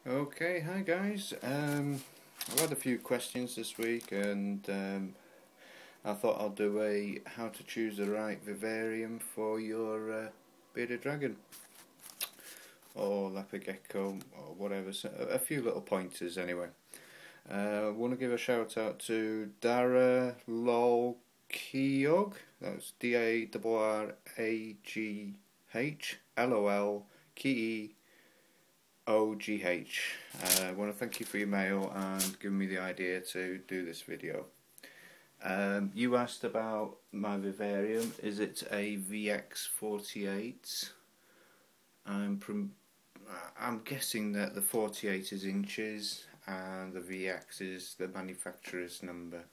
Okay, hi guys. I've had a few questions this week, and I thought I'll do a how to choose the right vivarium for your bearded dragon or leopard gecko or whatever. So a few little pointers anyway. I want to give a shout out to Dara Lolkeog. That's DARRAGH LOLKEOGH. I want to thank you for your mail and giving me the idea to do this video. You asked about my vivarium. Is it a VX48? I'm guessing that the 48 is inches and the VX is the manufacturer's number.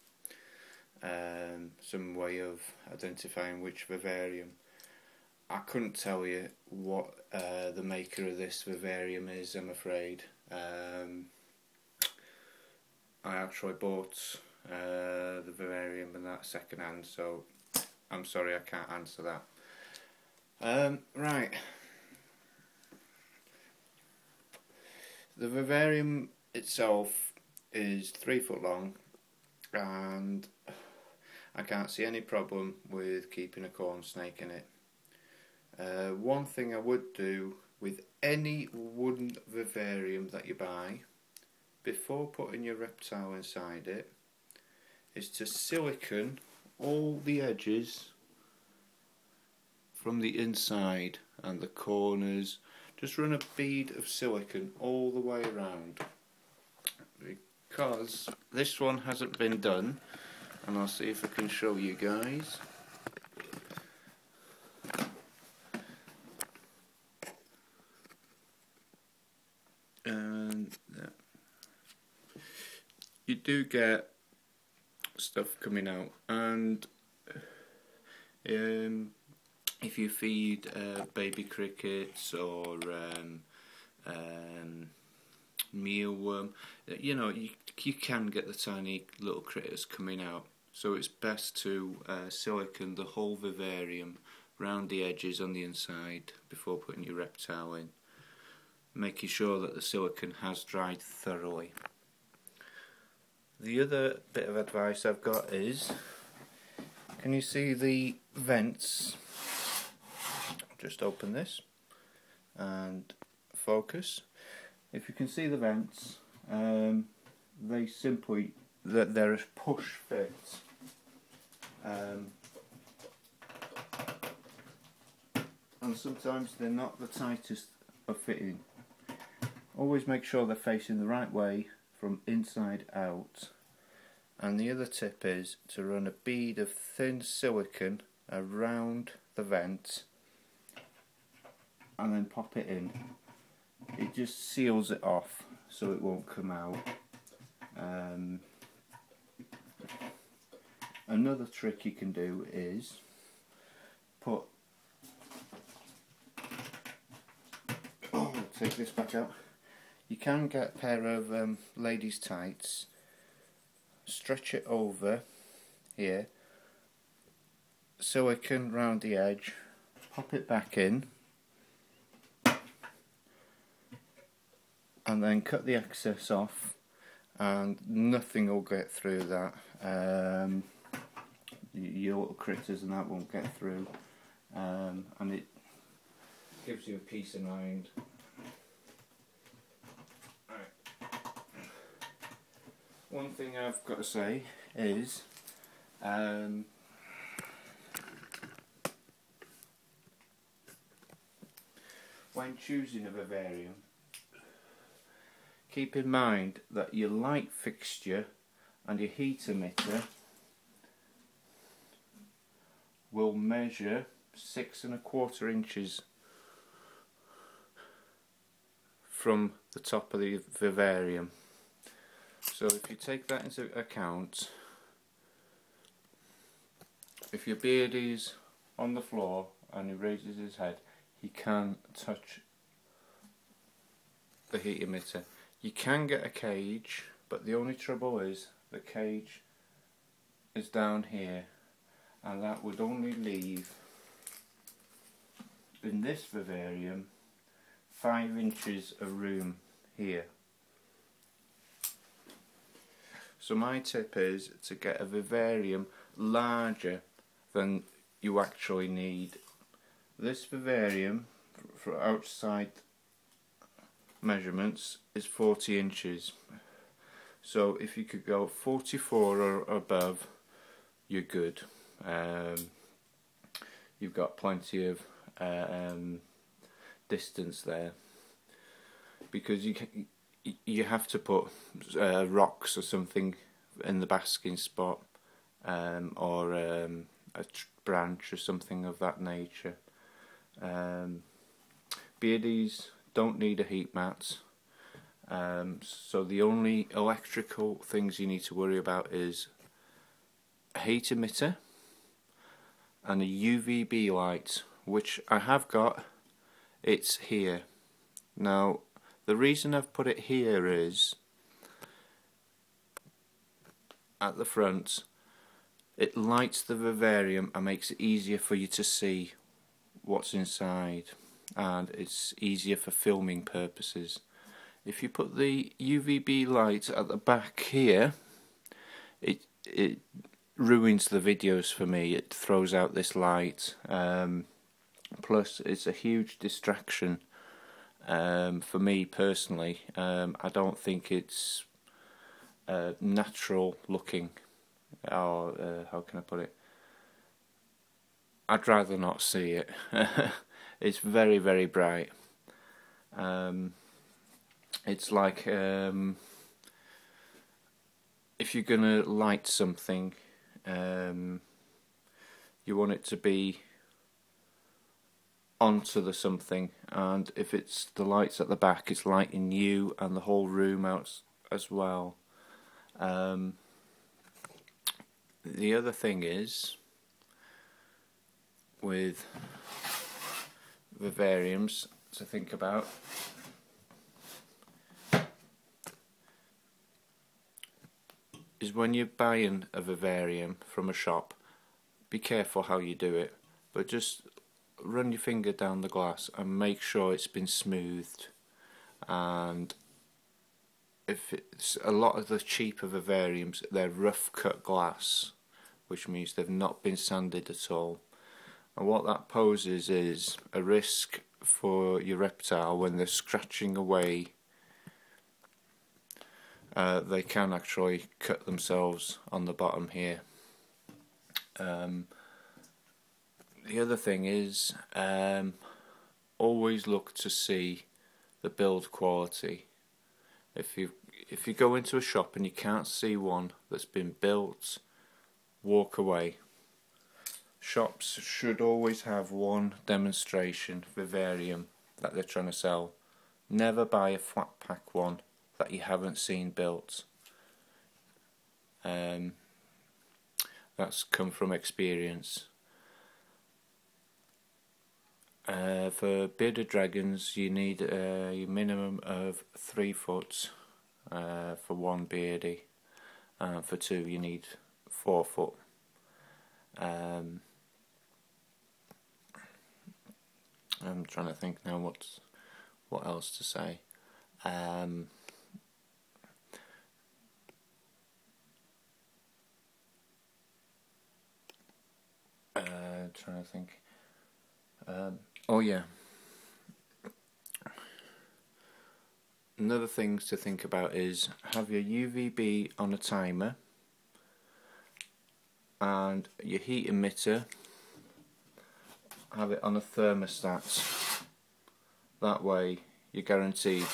Some way of identifying which vivarium. I couldn't tell you what the maker of this vivarium is, I'm afraid. I actually bought the vivarium in that second hand, so I'm sorry I can't answer that. Right. The vivarium itself is 3 foot long, and I can't see any problem with keeping a corn snake in it. One thing I would do with any wooden vivarium that you buy, before putting your reptile inside it, is to silicone all the edges from the inside and the corners. Just run a bead of silicone all the way around, because this one hasn't been done, and I'll see if I can show you guys. And you do get stuff coming out, and if you feed baby crickets or mealworm, you know, you can get the tiny little critters coming out. So it's best to silicone the whole vivarium round the edges on the inside before putting your reptile in, making sure that the silicone has dried thoroughly. The other bit of advice I've got is, can you see the vents? Just open this and focus. If you can see the vents, they simply, they're a push fit. And sometimes they're not the tightest of fitting. Always make sure they're facing the right way from inside out. And the other tip is to run a bead of thin silicone around the vent and then pop it in. It just seals it off so it won't come out. Another trick you can do is put, take this back out. You can get a pair of ladies' tights, stretch it over here, silicone round the edge, pop it back in, and then cut the excess off, and nothing will get through that. Your little critters and that won't get through, and it gives you a peace of mind. One thing I've got to say is, when choosing a vivarium, keep in mind that your light fixture and your heat emitter will measure 6¼ inches from the top of the vivarium. So if you take that into account, if your beardie's on the floor and he raises his head, he can touch the heat emitter. You can get a cage, but the only trouble is the cage is down here, and that would only leave, in this vivarium, 5 inches of room here. So my tip is to get a vivarium larger than you actually need. This vivarium, for outside measurements, is 40 inches. So if you could go 44 or above, you're good. You've got plenty of distance there, because you have to put rocks or something in the basking spot, or a branch or something of that nature. Beardies don't need a heat mat, so the only electrical things you need to worry about is a heat emitter and a UVB light, which I have got. It's here. Now the reason I've put it here is, at the front, it lights the vivarium and makes it easier for you to see what's inside, and it's easier for filming purposes. If you put the UVB light at the back here, it ruins the videos for me. It throws out this light, plus it's a huge distraction for me personally. I don't think it's natural looking, or how can I put it, I'd rather not see it. It's very, very bright. It's like if you're gonna light something, you want it to be onto the something, and if it's the lights at the back, it's lighting you and the whole room out as well. The other thing is, with vivariums to think about, is when you're buying a vivarium from a shop, be careful how you do it, but just run your finger down the glass and make sure it's been smoothed. And if it's a lot of the cheaper vivariums, they're rough cut glass, which means they've not been sanded at all. And what that poses is a risk for your reptile. When they're scratching away, they can actually cut themselves on the bottom here. The other thing is, always look to see the build quality. If you go into a shop and you can't see one that's been built, walk away. Shops should always have one demonstration vivarium that they're trying to sell. Never buy a flat pack one that you haven't seen built. That's come from experience. For bearded dragons, you need a minimum of 3 foot for one beardie. For 2, you need 4 foot. I'm trying to think now what else to say. Trying to think. Oh yeah. Another thing to think about is have your UVB on a timer and your heat emitter, have it on a thermostat. That way you're guaranteed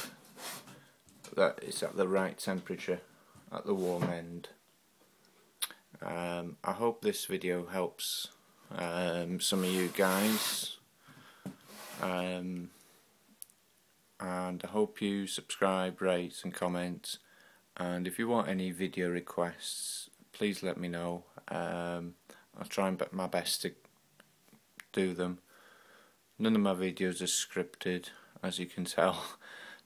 that it's at the right temperature at the warm end. I hope this video helps some of you guys, and I hope you subscribe, rate and comment, and if you want any video requests, please let me know. I'll try my best to do them. None of my videos are scripted, as you can tell,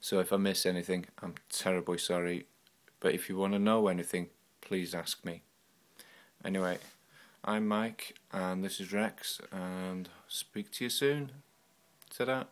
so if I miss anything, I'm terribly sorry, but if you want to know anything, please ask me. Anyway, I'm Mike and this is Rex, and speak to you soon. Ta-da.